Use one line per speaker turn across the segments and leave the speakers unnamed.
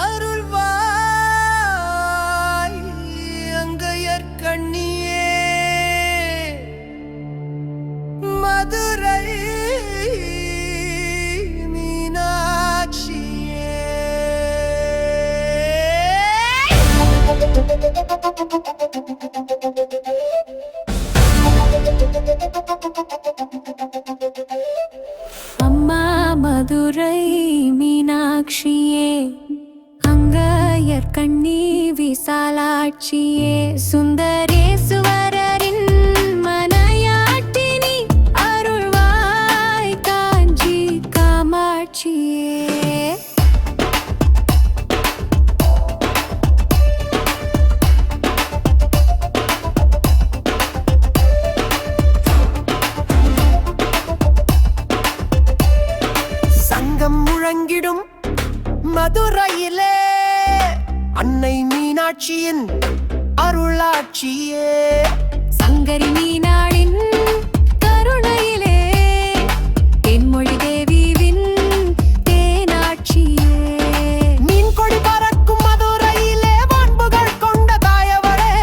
அருள்வாய் அங்கையர்கண்ணியே மதுரை மீனாட்சியே.
அம்மா மதுரை மீனாட்சியே, அங்கையர்கண்ணி விசாலாட்சியே, சுந்தரேசுவரரின் மனையாட்டினி அருள்வாய் காஞ்சி காமாட்சியே.
சங்கம் முழங்கிடும் மதுரையிலே அன்னை மீனாட்சியின் அருளாட்சியே.
சங்கரி மீனாளின் கருணையிலே தென்மொழி தேவியின் தேனாட்சியே.
மீன் கொடி பறக்கும் மதுரையிலே மாண்புகள் கொண்ட தாயவளே,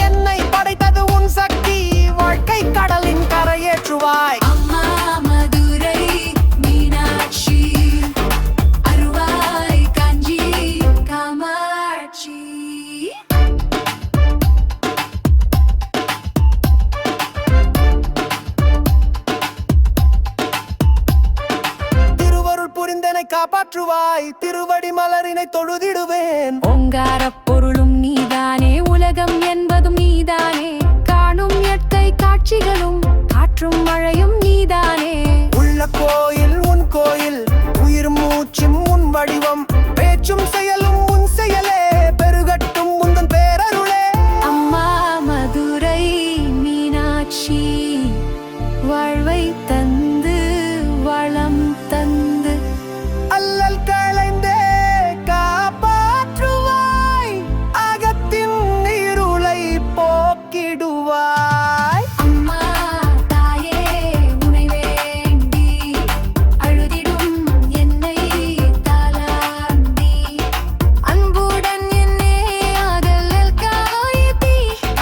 என்னை படைத்தது உன் சக்தி, வாழ்க்கை கடலின் கரையேற்றுவாய்.
அம்மா மதுரை மீனாட்சி அருள்வாய் காஞ்சி காமாட்சி.
திருவருள் புரிந்தனை காப்பாற்றுவாய், திருவடி மலரினை தொழுதிடுவேன்.
ஓங்காரப் பொருளும் நீதானே, உலகம் என்பதும் நீதானே, காணும் இயற்கை காட்சிகளும் காற்றும் மழையும் நீதானே.
உள்ள கோயில் உன் கோயில், உயிர் மூச்சும் உன் வடிவம், பேச்சும் செயலும் உன் செயலே, பெருகட்டும் உந்தன் பேரருளே.
அம்மா மதுரை மீனாட்சி, வாழ்வை தந்து வளம் தந்து
அல்லல் களைந்தே காப்பாற்றுவாய், அகத்தின் இருளை போக்கிடுவாய்.
அம்மா தாயே உனை வேண்டி அழுதிடும் என்னை தாளாண்டி, அன்புடன் என்னே அகலில் காய்த்தி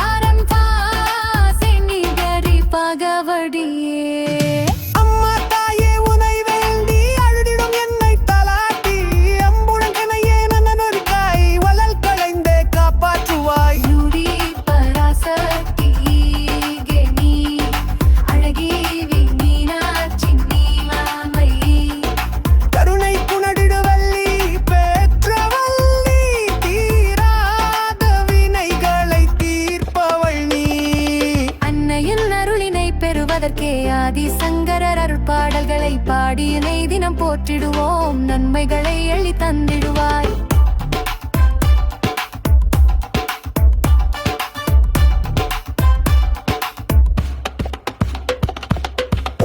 அறம் பாசென்னிகரி பகவடியே.
அம்மா தாயே உனை வேண்டி அழுதிடும் என்னை தலாட்டி, அம்புடன் எனையே நன்னொருக்காய், வளல் களைந்தே காப்பாற்றுவாய்.
நுடி பராசக்தி கெனி அழகிவி மீனாட்சி நீலாமை.
கருணை புனடிடுவல்லி பெற்றவள்ளி, தீராத வினைகளை தீர்ப்பவள் நீ.
அன்னையின் அருளினை பெறுவதற்கே ஆதிசங்கரர் அருட்பாடல்களை பாடியினை தினம் போற்றிடுவோம், நன்மைகளை எள்ளி தந்திடுவாய்.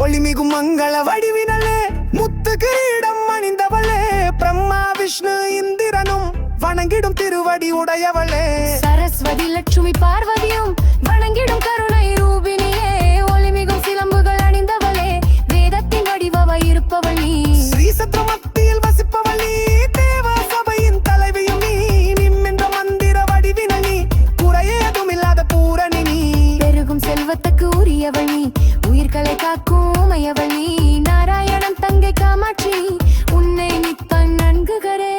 ஒளிமிகு மங்கள வடிவினலே, முத்து கிரீடம் அணிந்தவளே, பிரம்மா விஷ்ணு இந்திரனும் வணங்கிடும் திருவடி உடையவளே.
சரஸ்வதி லட்சுமி பார்வதியும் வணங்கிடும் கருணை ரூபினியே, ஒளிமிகும் சிலம்புகள் அணிந்தவளே, வேதத்தின் வடிவமாய் இருப்பவள் நீ.
ஸ்ரீசத்ர மத்தியில் வசிப்பவள் நீ, தேவ சபையின் தலைவியும் நீ, நிம்மென்ற மந்திர வடிவினல் நீ, குறையேதும் இல்லாத பூரணி நீ.
பெருகும் செல்வத்துக்கு உரியவள் நீ, உயிர்களை காக்கும் உமையவள் நீ, நாராயணன் தங்கை காமாட்சி நீ, உன்னை நித்தம் நன்குகரே.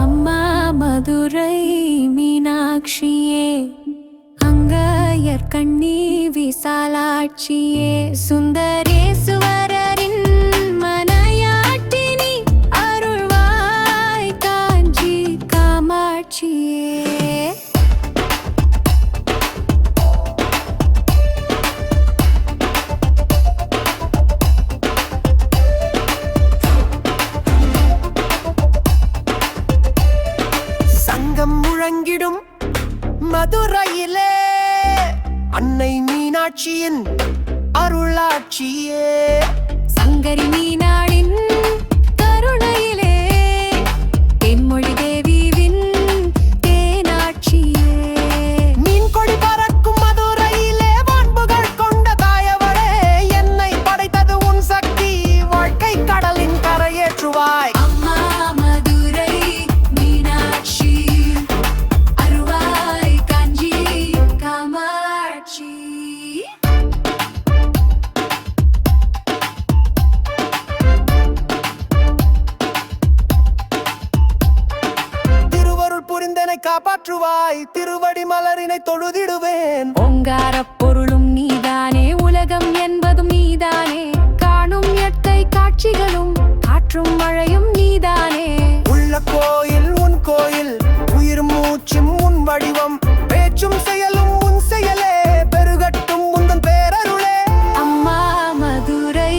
அம்மா மதுரை மீனாட்சியே, அங்கையர்கண்ணி விசாலாட்சியே, சுந்தரேசுவரரின் மனையாட்டினி அருள்வாய் காஞ்சி காமாட்சியே.
சங்கம் முழங்கிடும் மதுரையிலே அன்னை மீனாட்சியின் அருளாட்சியே.
சங்கரி மீனாளின் கருணையிலே தென்மொழி தேவியின் தேனாட்சியே.
மீன் கொடி பறக்கும் உன்னை தொழுதிடுவேன்.
ஓங்கார பொருளும் நீதானே, உலகம் என்பதும் நீதானே, காணும் இயற்கை காட்சிகளும் காற்றும் மழையும் நீதானே.
உள்ள கோயில் உன் கோயில், உயிர் மூச்சும் உன் வடிவம், பேச்சும் செயலும் உன் செயலே, பெருகட்டும் உந்தன் பேரருளே.
அம்மா மதுரை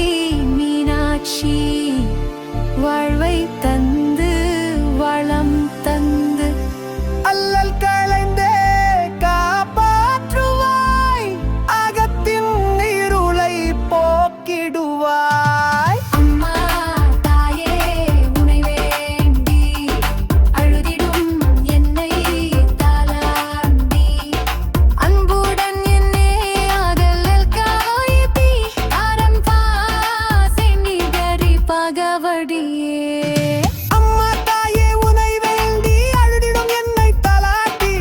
மீனாட்சி, வாழ்வை தந்து வளம் தந்து
அல்லல் களைந்தே காப்பாற்றுவாய், அகத்தின் இருளை போக்கிடுவாய்.
அம்மா தாயே உனை வேண்டி அழுதிடும் என்னை தாலாண்டி, அன்புடன் என்னே அகலல் காய்தி அறம் பாசை நிகரி பகவடியே.
அம்மா தாயே உனை வேண்டி அழுதிடும் என்னை தாலாட்டி,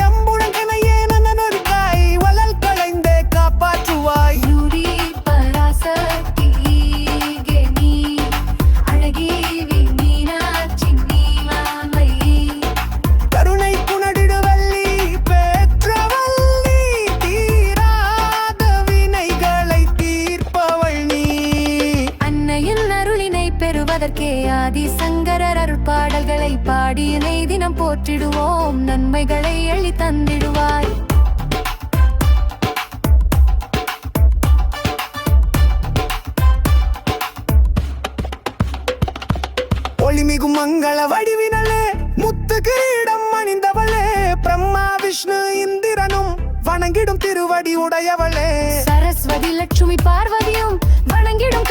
அம்புடன் எனையே நன்னொருக்காய் வளல் களைந்தே காப்பாற்றுவாய்.
யூரி பராசக்தி ஈகே நீ, அழகி மீனாட்சி நீ மாமை.
கருணை புனடிடுவல்லி பெற்றவல்லி, தீராத வினைகளை தீர்ப்பவள் நீ.
அன்னையின் அருளினை பெறுவதற்கே ஆதி சங்கரர் அருட்பாடல்களை பாடி இணை தினம் போற்றிடுவோம், நன்மைகளை எள்ளி தந்திடுவாய்.
ஒளிமிகு மங்கள வடிவினலே, முத்து கிரீடம் அணிந்தவளே, பிரம்மா விஷ்ணு இந்திரனும் வணங்கிடும் திருவடி உடையவளே.
சரஸ்வதி லட்சுமி பார்வதியும் வணங்கிடும்